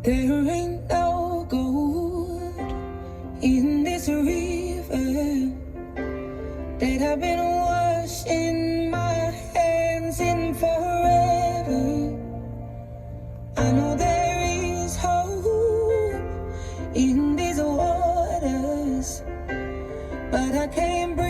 There ain't no gold in this river that I've been washing my hands in forever. I know there is hope in these waters, but I can't breathe.